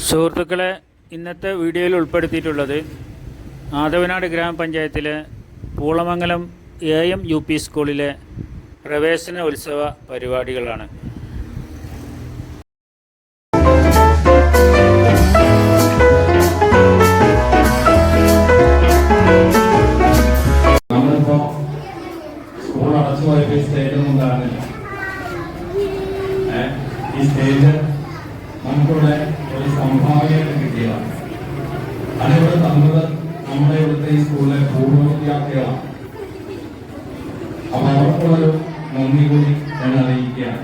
സുഹൃത്തുക്കളെ, ഇന്നത്തെ വീഡിയോയിൽ ഉൾപ്പെടുത്തിയിട്ടുള്ളത് ആദവനാട് ഗ്രാമപഞ്ചായത്തിലെ പൂളമംഗലം AM UP സ്കൂളിലെ പ്രവേശന ഉത്സവ പരിപാടികളാണ്. നമ്മളിപ്പോ സ്കൂൾ അടച്ചു പോയപ്പോ ഈ സ്റ്റേജൊന്നും കാണുന്നില്ല. ഈ സ്റ്റേജ് നമുക്കിവിടെ ഒരു സംഭാവനയായിട്ട് കിട്ടിയതാണ്. അതിവിടെ തന്നത് നമ്മുടെ ഇവിടുത്തെ ഈ സ്കൂളിലെ പൂർവ്വ വിദ്യാർത്ഥികളാണ്. അപ്പൊ അവർക്കുള്ളൊരു നന്ദി കൂടി ഞാൻ അറിയിക്കുകയാണ്.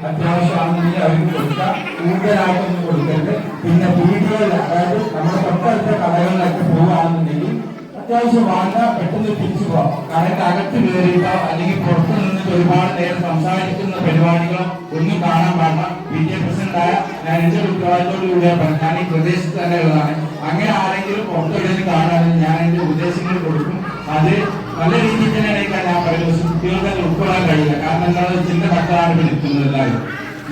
അത്യാവശ്യമാണെങ്കിൽ അവർക്ക് കൊടുക്കുക, കൂടുതലായിട്ടൊന്നും കൊടുക്കരുത്. പിന്നെ വീടുകളിൽ, അതായത് നമ്മുടെ തൊട്ടടുത്ത കടകളിലൊക്കെ പോവുകയാണെന്നുണ്ടെങ്കിൽ അത്യാവശ്യം വാങ്ങാൻ പെട്ടെന്ന് തിരിച്ചു പോകാം. കാരണം അകത്ത് കയറിയിട്ടോ അല്ലെങ്കിൽ പുറത്തു നിന്നിട്ട് ഒരുപാട് നേരം സംസാരിക്കുന്ന പരിപാടികളോ ഒന്നും കാണാൻ പാടില്ല. PTA പ്രസിഡന്റായ ഞാൻ എന്റെ ഉത്തരവാദിത്തോടു കൂടിയാണ് പറഞ്ഞത്. ഞാൻ ഈ പ്രദേശത്ത് തന്നെ ഉള്ളതാണ്. അങ്ങനെ ആരെങ്കിലും പുറത്തെവിടെയും കാണുകയാണെങ്കിൽ ഞാൻ എന്റെ ഉപദേശങ്ങൾ കൊടുക്കും. അത് നല്ല രീതിയിൽ തന്നെയാണ് ഞാൻ പറയുന്നത്. കുട്ടികൾക്ക് അത് ഉൾക്കൊള്ളാൻ കഴിയില്ല. കാരണം എന്താണ്, ചിന്ത മക്കളാണ് നിൽക്കുന്നത്. എല്ലാവരും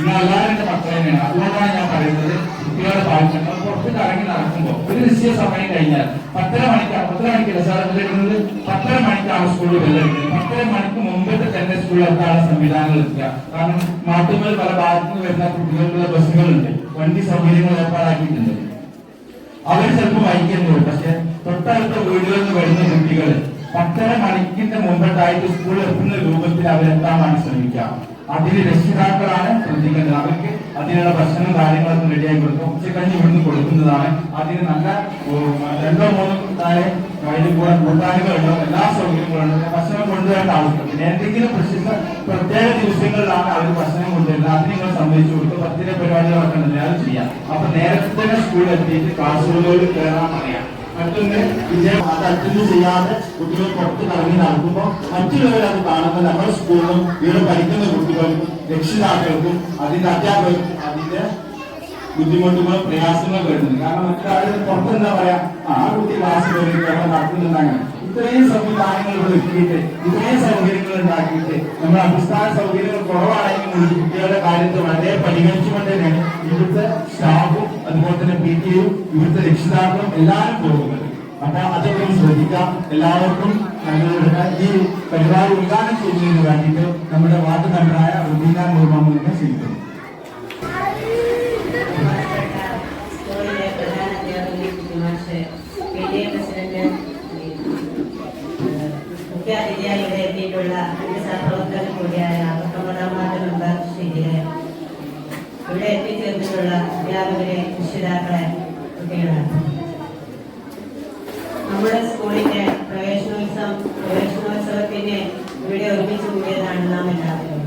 എല്ലാവരും എന്റെ മക്കൾ തന്നെയാണ്. അതുകൊണ്ടാണ് ഞാൻ പറയുന്നത്, കുട്ടികളുടെ താല്പര്യം പുറത്ത് കറങ്ങി നടക്കുമ്പോൾ ഒരു നിശ്ചയ സമയം കഴിഞ്ഞാൽ 10:30 മണിക്കല്ല സാർ ബെല്ലടിക്കുന്നത്. 10:30 മണിക്കാണ് സ്കൂളിൽ ബെല്ലടിക്കുന്നത്. 10:30 മണിക്ക് മുമ്പത്തെ തന്നെ സ്കൂളിൽ എത്താനുള്ള സംവിധാനങ്ങൾ എത്തുക. കാരണം നാട്ടുകളിൽ പല ഭാഗത്തു നിന്ന് വരുന്ന കുട്ടികൾക്കുള്ള ബസ്സുകളുണ്ട്, വണ്ടി സൗകര്യങ്ങൾ ഏർപ്പാടാക്കിയിട്ടുണ്ട്. അവർ ചിലപ്പോൾ വൈകുന്നുണ്ട്. പക്ഷെ തൊട്ടടുത്ത വീടുകളിൽ നിന്ന് വരുന്ന കുട്ടികൾ 10:30 മണിക്കിന്റെ മുമ്പത്തായിട്ട് സ്കൂളിൽ എത്തുന്ന രൂപത്തിൽ അവരെത്താൻ വേണ്ടി ശ്രമിക്കുക. അതിന് രക്ഷിതാക്കളാണ് ശ്രദ്ധിക്കേണ്ടത്. അവർക്ക് അതിനുള്ള ഭക്ഷണം കാര്യങ്ങളൊക്കെ റെഡിയായി കൊടുക്കും. ഉച്ചക്കഞ്ഞി ഇവിടുന്ന് കൊടുക്കുന്നതാണ്. അതിന് നല്ല 2-3 താഴെ അതിൽ കൂടെ കൂട്ടാനുകളുണ്ടോ, എല്ലാ സൗകര്യങ്ങളുണ്ട്. ഭക്ഷണം കൊണ്ടുവരേണ്ട ആവശ്യം. പിന്നെ എന്തെങ്കിലും പ്രത്യേക ദിവസങ്ങളിലാണ് അവർ ഭക്ഷണം കൊണ്ടുവരുന്നത്. അതിന് നിങ്ങൾ സംബന്ധിച്ചു കൊടുക്കും. 10 പരിപാടികളൊക്കെ ഉണ്ടല്ലേ, അത് ചെയ്യാം. അപ്പൊ നേരത്തെ തന്നെ സ്കൂളിൽ എത്തിയിട്ട് ക്ലാസ്സുകളിൽ കയറാൻ പറയാം. മറ്റൊന്ന്, അത് അറ്റൻഡ് ചെയ്യാതെ കുട്ടികൾ പുറത്ത് കറങ്ങി നടക്കുമ്പോൾ മറ്റുള്ളവർ അത് കാണുമ്പോൾ നമ്മുടെ സ്കൂളിലും ഇവിടെ പഠിക്കുന്ന കുട്ടികൾക്കും രക്ഷിതാക്കൾക്കും അതിന്റെ അധ്യാപകർക്കും അതിന്റെ ബുദ്ധിമുട്ടുകളും പ്രയാസങ്ങളും വരുന്നുണ്ട്. കാരണം മറ്റൊരാളുകൾ പുറത്തെന്താ പറയാ, ആ കുട്ടി ക്ലാസ് നടക്കുന്നുണ്ടാകും. ഇത്രയും സംവിധാനങ്ങൾ ഇവിടെ എത്തിയിട്ട് ഇത്രയും സൗകര്യങ്ങൾ ഉണ്ടാക്കിയിട്ട് നമ്മുടെ അടിസ്ഥാന സൗകര്യങ്ങൾ കുറവാണെങ്കിൽ കുട്ടികളുടെ കാര്യത്തിൽ വളരെ പരിഗണിച്ചുകൊണ്ട് തന്നെയാണ് ഇവിടുത്തെ സ്റ്റാഫും അതുപോലെ തന്നെ PTA-യും ഇവിടുത്തെ രക്ഷിതാക്കളും എല്ലാവരും പോകുന്നത്. അപ്പൊ അതൊക്കെ ശ്രദ്ധിക്കാം. എല്ലാവർക്കും ഈ പരിപാടി ഉദ്ഘാടനം ചെയ്യുന്നതിന് വേണ്ടിയിട്ട് നമ്മുടെ വാർഡ് മെമ്പറായ റുബീന മുഹമ്മദിനെ ക്ഷണിക്കുന്നു. മുഖ്യാതിഥിയായി എത്തിയിട്ടുള്ള എന്റെ സഹപ്രവർത്തകൻ കൂടിയായ 19-ാം വാർഡ് മെമ്പർ ശ്രീജിലെ, ഇവിടെ എത്തിച്ചേർന്നിട്ടുള്ള അധ്യാപകരെ, രക്ഷിതാക്കളെ, കുട്ടികളാണ്. നമ്മുടെ സ്കൂളിന്റെ പ്രവേശനോത്സവത്തിന് ഇവിടെ ഒരുമിച്ച് കൂടിയതാണ് നാം എല്ലാവരും.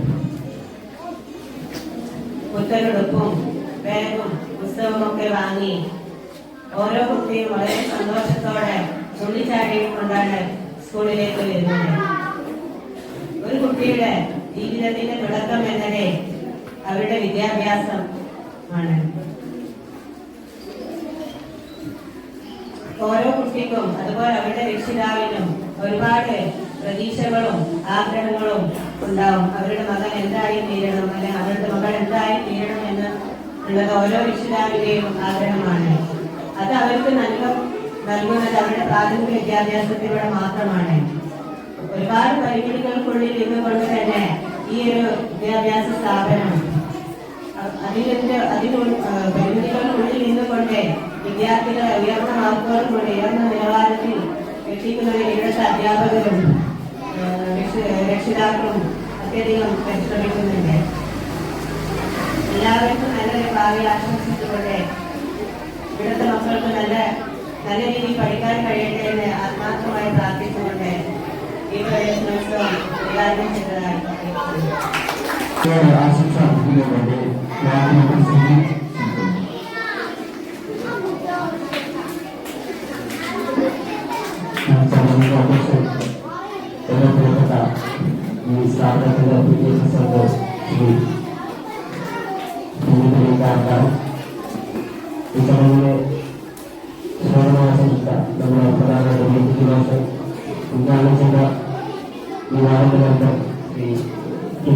പുത്തനുടുപ്പും ബാഗും പുസ്തകവും ഒക്കെ വാങ്ങി ഓരോ കുട്ടിയും വളരെ സന്തോഷത്തോടെ തുള്ളിച്ചാടിയും കൊണ്ടാണ് സ്കൂളിലേക്ക് വരുന്നത്. ഒരു കുട്ടിയുടെ ജീവിതത്തിന്റെ തുടക്കം എന്നത് അവരുടെ വിദ്യാഭ്യാസം ആണ്. ഓരോ കുട്ടിക്കും അതുപോലെ അവരുടെ രക്ഷിതാവിനും ഒരുപാട് പ്രതീക്ഷകളും ആഗ്രഹങ്ങളും ഉണ്ടാവും. അവരുടെ മകൻ എന്തായി തീരണം, അല്ലെങ്കിൽ അവരുടെ മകൾ എന്തായി തീരണം എന്ന് ഉള്ളത് ഓരോ രക്ഷിതാവിന്റെയും ആഗ്രഹമാണ്. അത് അവർക്ക് നൽകുന്നത് അവരുടെ പ്രാഥമിക വിദ്യാഭ്യാസത്തിലൂടെ മാത്രമാണ്. ഒരുപാട് പരിമിതികൾക്കുള്ളിൽ നിന്നുകൊണ്ട് തന്നെ ഈ ഒരു വിദ്യാഭ്യാസ സ്ഥാപനം പരിമിതികൾക്കുള്ളിൽ നിന്നുകൊണ്ട് വിദ്യാർത്ഥികളെ ഉയർന്ന മാർക്കുകളോടുകൂടി ഉയർന്ന നിലവാരത്തിൽ എത്തിക്കുന്നതിന് ഇവിടുത്തെ അധ്യാപകരും രക്ഷിതാക്കളും അത്യധികം പരിശ്രമിക്കുന്നുണ്ട്. എല്ലാവർക്കും നല്ലൊരു ഭാവി ആശംസിച്ചുകൊണ്ട് ഇവിടുത്തെ മക്കൾക്ക് നല്ല രീതിയിൽ പഠിക്കാൻ കഴിയട്ടെ എന്ന് ആത്മാർത്ഥമായി പ്രാർത്ഥിച്ചുകൊണ്ട് ഈ പ്രവേശനോത്സവം ഉദ്ഘാടനം ചെയ്തതായി നമ്മുടെ പ്രധാന ഉദ്ഘാടനം ചെയ്ത ഈ വാർഡ് മെമ്പർ ശ്രീ ഈ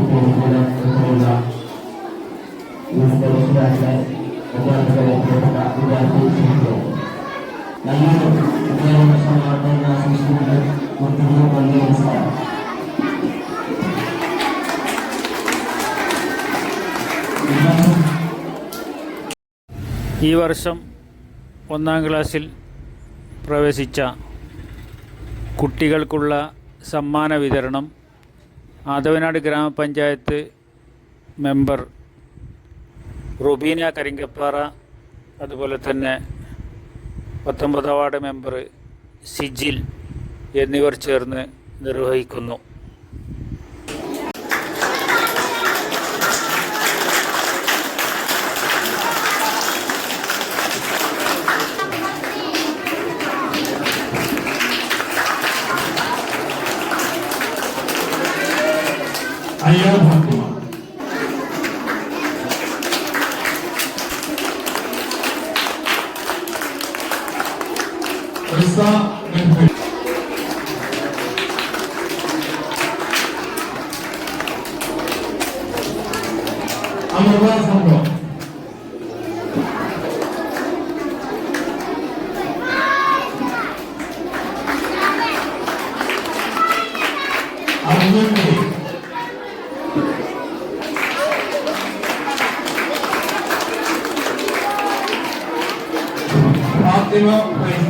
വർഷം 1-ാം ക്ലാസ്സിൽ പ്രവേശിച്ച കുട്ടികൾക്കുള്ള സമ്മാന വിതരണം ആദവനാട് ഗ്രാമപഞ്ചായത്ത് മെമ്പർ റുബീന കരിങ്കപ്പാറ, അതുപോലെ തന്നെ 19ാം വാർഡ് മെമ്പർ സിജിൽ എന്നിവർ ചേർന്ന് നിർവഹിക്കുന്നു. അയ്യോ ഫാത്തിമ, അമൃത സംഭവം, അർജുൻ ഫാത്തിമ ഫൈസ,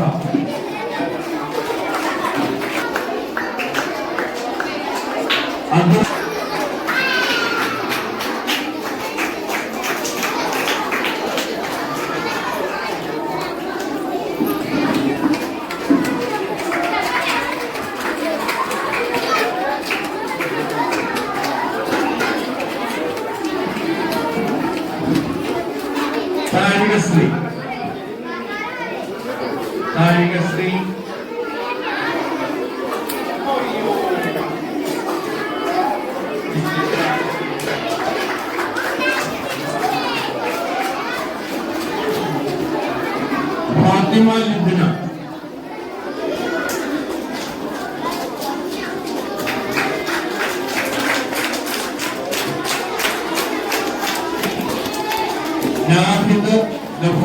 താരികശ്രീ, താരികശ്രീ, ഫാത്തിമ ലിബ്ന, നാഹിദ് ലഫ.